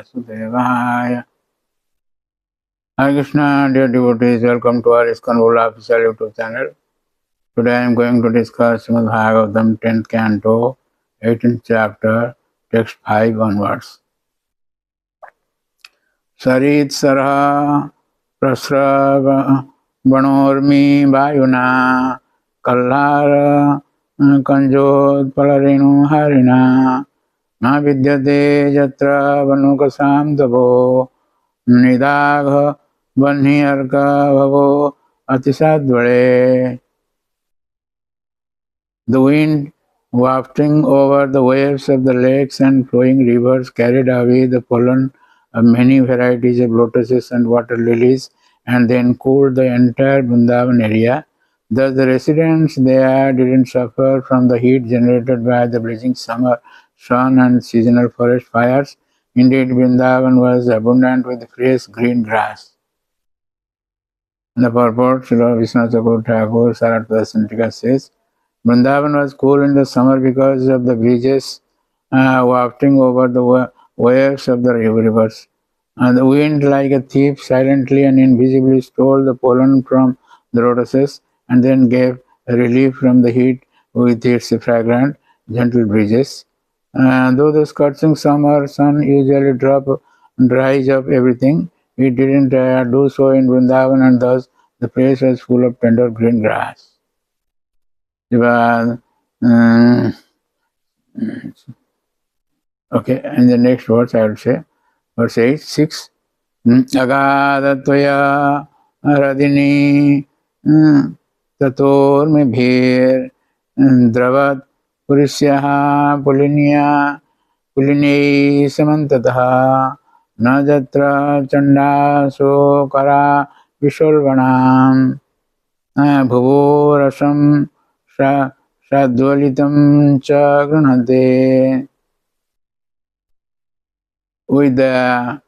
Vasudevaya. Hare Krishna, dear devotees, welcome to our ISKCON World official YouTube channel. Today I am going to discuss Srimad Bhagavatam 10th canto, 18th chapter, text 5 onwards. Sarit sarha prasrava banormi vayuna kallara kanjot palarinu harina na vidyate jatra vanukasam tavo nidagha vanhiyarka bhavo atisadvale. The wind wafting over the waves of the lakes and flowing rivers carried away the pollen of many varieties of lotuses and water lilies and then cooled the entire Vrindavan area. Thus the residents there didn't suffer from the heat generated by the blazing summer sun and seasonal forest fires. Indeed, Vrindavan was abundant with fresh green grass. The purport, Srila Vishnu Thakur Thakur Saratpada Santika says, Vrindavan was cool in the summer because of the breezes wafting over the waves of the rivers. The wind, like a thief, silently and invisibly stole the pollen from the lotuses and then gave relief from the heat with its fragrant, gentle breezes. Though the scorching summer sun usually dries up everything, it didn't do so in Vrindavan, and thus the place was full of tender green grass. Okay, and the next verse I will say, verse 8, 6. Agadattvaya radini tatorme bhir dravat purisyaha pulinei samantataha na jatra chandaso kara vishulvanam bhuvo rasam Shadvalitam cha granate. With the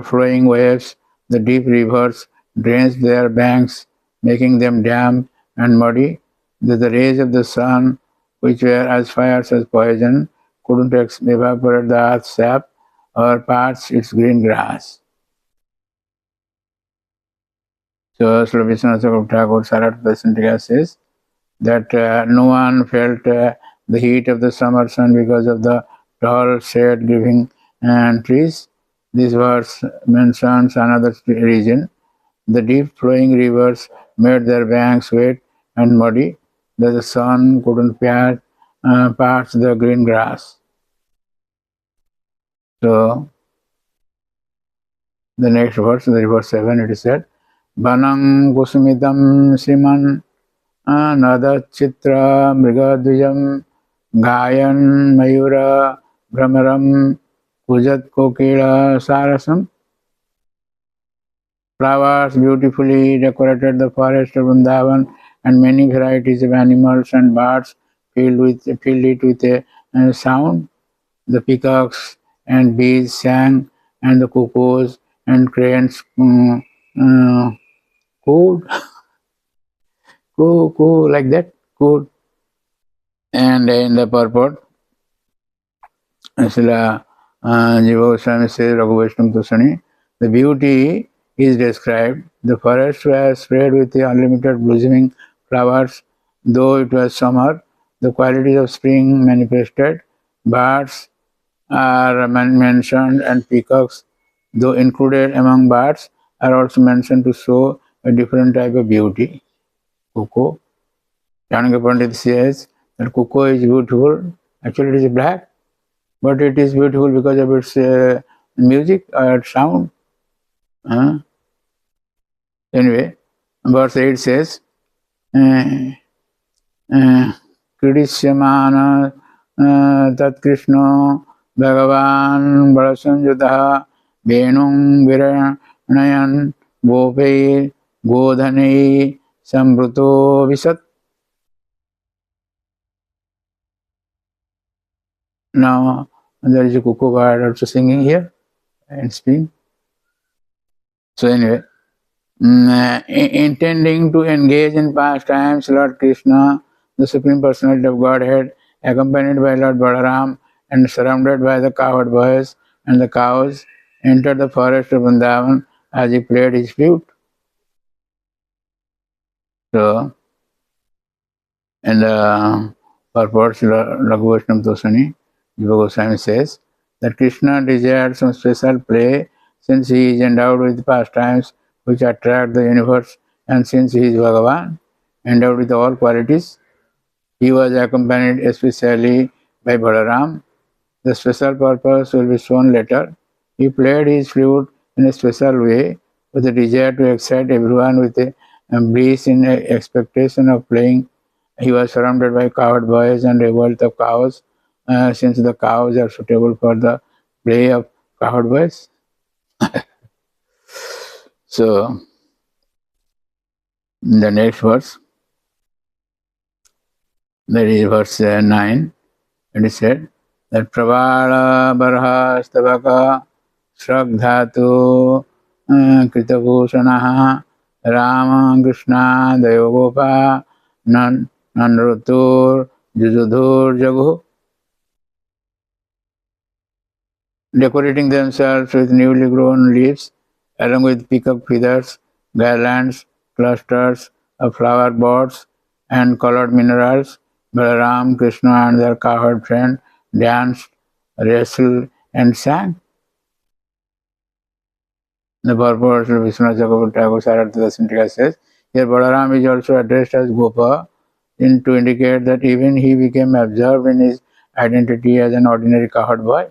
flowing waves, the deep rivers drains their banks, making them damp and muddy. The rays of the sun, which were as fires as poison, couldn't evaporate the earth's sap or parch its green grass. So, Srila Vishnu Thakur Saratpada Santika says that no one felt the heat of the summer sun because of the tall shade-giving trees. This verse mentions another reason. The deep flowing rivers made their banks wet and muddy, that the sun couldn't parch the green grass. So, the next verse, the verse 7, it is said, Banam kusumitam siman Nadachitra mrigadvijam gayan mayura brahmaram kujat kokila sarasam. Flowers beautifully decorated the forest of Vrindavan, and many varieties of animals and birds filled it with a sound. The peacocks and bees sang, and the cuckoos and cranes cooed. Coo, like that, coo. And in the purport, Srila Jiva Goswami says, Raghu Tusani, the beauty is described. The forest was spread with the unlimited blossoming flowers. Though it was summer, the qualities of spring manifested. Birds are mentioned, and peacocks, though included among birds, are also mentioned to show a different type of beauty. Cuckoo. Chanakya Pandit says that cuckoo is beautiful. Actually, it is black, but it is beautiful because of its music or sound. Anyway, verse 8 says, Kridisyamana tat Krishno Bhagavan Balasanjutaha Venung Viranayan Gopei Godhanei Sambruto Visat. Now, there is a cuckoo bird also singing here and speaking. So anyway, intending to engage in pastimes, Lord Krishna, the Supreme Personality of Godhead, accompanied by Lord Balaram and surrounded by the cowherd boys and the cows entered the forest of Vrindavan as he played his flute. So, in the purports Raghu Vaishnava Tosani, Jiva Goswami says that Krishna desired some special play since he is endowed with pastimes which attract the universe, and since he is Bhagavan, endowed with all qualities. He was accompanied especially by Balaram. The special purpose will be shown later. He played his flute in a special way with a desire to excite everyone with a bliss in expectation of playing. He was surrounded by cowherd boys and a wealth of cows, since the cows are suitable for the play of cowherd boys. So, in the next verse, that is verse 9, it is said that Prabhala Barha Stavaka Shragdhatu Kritabhushanah Rama Krishna Dayogopa Nanrutur Jujudhur Jagu, decorating themselves with newly grown leaves, along with peacock feathers, garlands, clusters of flower pots, and colored minerals. Balaram, Krishna, and their cowherd friend danced, wrestled, and sang. The purport of Vishwanath Chakravarti Thakur Sarartha Sintika says, here Balaram is also addressed as Gopa, to indicate that even he became absorbed in his identity as an ordinary cowherd boy.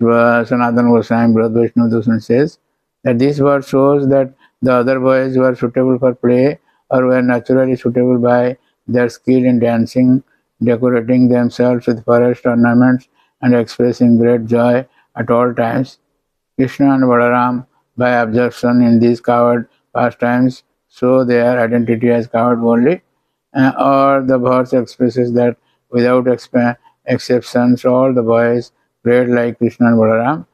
Sanatana Goswami Brihad Vaishnava Darshan says that this verse shows that the other boys were suitable for play or were naturally suitable by their skill in dancing, decorating themselves with forest ornaments, and expressing great joy at all times. Krishna and Balaram, by absorption in these cowherd pastimes, show their identity as cowherd only, or the verse expresses that without exceptions, all the boys played like Krishna and Balaram.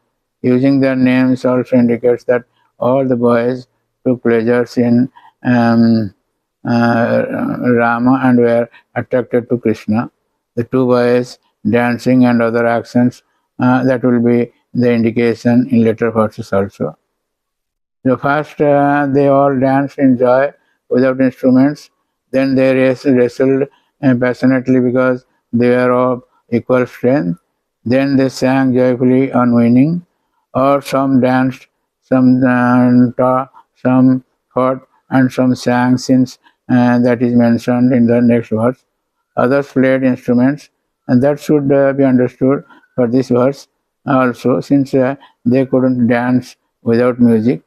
Using their names also indicates that all the boys took pleasures in Rama and were attracted to Krishna. The two boys dancing and other actions, that will be the indication in later verses also. So first they all danced in joy without instruments. Then they wrestled passionately because they were of equal strength. Then they sang joyfully on winning. Or some danced, some some fought, and some sang, since that is mentioned in the next verse. Others played instruments, and that should be understood for this verse also, since they couldn't dance without music.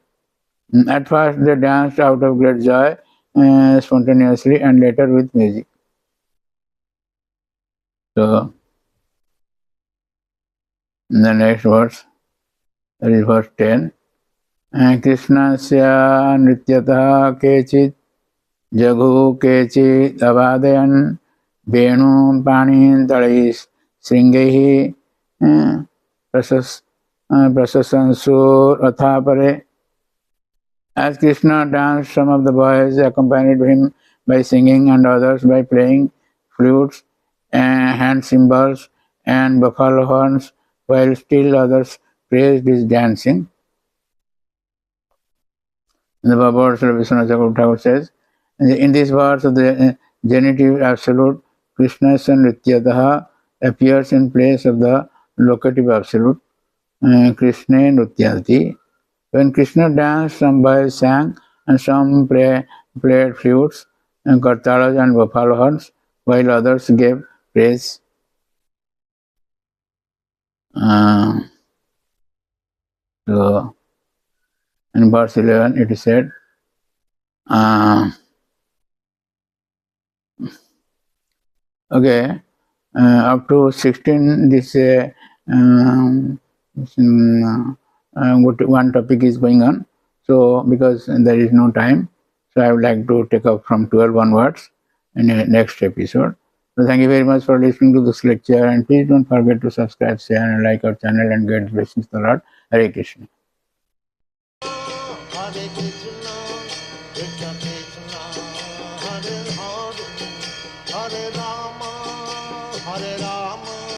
At first, they danced out of great joy, spontaneously, and later with music. So, in the next verse, that is verse 10. Krishnasya nrityatah kechit jaghu kechit avadayan venu panin talais sringaihi prasasansur athapare. As Krishna danced, some of the boys accompanied him by singing and others by playing flutes, hand cymbals, and buffalo horns, while still others praised his dancing. The Baba Sri Vishwanath Chakravarti Thakur says, in this verse of the genitive absolute, Krishna Nrityataha appears in place of the locative absolute, Krishna Nrityati. When Krishna danced, some boys sang, and some played flutes, and kartalas and buffalo horns, while others gave praise. So, in verse 11, it is said, okay, up to 16, this one topic is going on. So, because there is no time, so I would like to take up from 12 onwards in the next episode. So, thank you very much for listening to this lecture, and please don't forget to subscribe, share, and like our channel, and get blessings to the Lord. Hare Krishna. Hare Krishna, Krishna Krishna, Hare Hare, Hare Rama, Hare Rama.